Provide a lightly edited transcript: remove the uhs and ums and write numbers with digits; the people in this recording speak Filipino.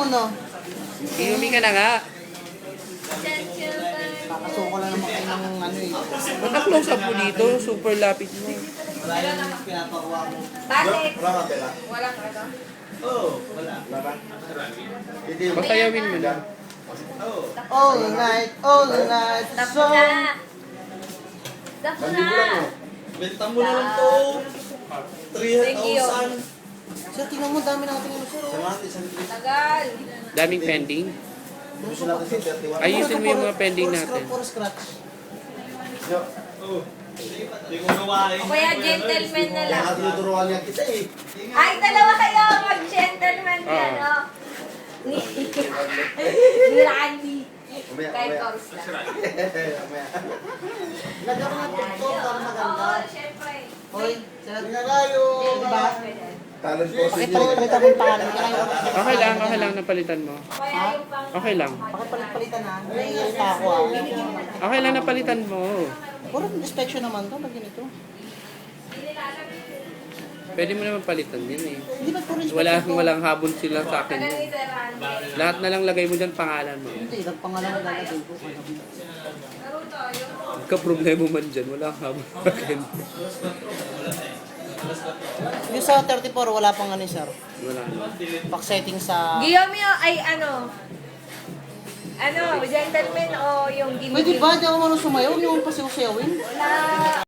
mo, no? Inumin ka na nga. Kakasuko lang naman kayo ng ano eh. Naka-close up mo dito. Super lapit mo. Wala yung pinapakuha mo. Bakit? Wala ka pera? Walang ano? Oo, wala. Wala. Hindi mo. Pasayawin mo na. Oo. All night, Tapo so... na. Tapo Mandi mo lang na. oh. Benta mo na lang to. Thank you. 300,000. Sir, tingnan mo, dami natin ano, sir. oh. Salamat, isang trip. Tagal. Daming pending. Gusto natin sa 31. Ayusin mo yung mga pending natin. Puro scratch. Oo. Hindi ko gawain. O kaya gentleman na lang. Kaya tinuturuan niya kita eh. Ay, dalawa kayo. Mag-gentleman ka, Oo. no? Ni Randy. Mamaya, Kay mamaya. Coms lang. Mamaya. Lagyan ko ng TikTok para maganda. Oo, syempre. Hoy, sir. Hindi na kayo. Diba? Talent ko si Pakipalit-palitan mo yung pangalan. Okay lang napalitan mo. Kaya yung pang... Okay lang. Pakipalit-palitan na. Naiiyak pa ako ah. Okay lang napalitan mo. Puro inspection naman to, pag ganito. Pwede mo naman palitan din eh. Hindi ba puro inspection to? Walang habol sila sa akin. Tagal ni Sir Randy. Lahat na lang lagay mo dyan pangalan mo. Hindi, ilang pangalan na lalagay ko. Naruto, yung... Magka-problema man dyan, wala kang habol sa akin. Yung sa 34, wala pang ano sir. Wala na. Pack setting sa... Guillaume yun, ay ano? Ano, gentleman o yung gimmick? Pwede ba? Di ako marunong sumayaw. Huwag niyo pa siyawin. Wala.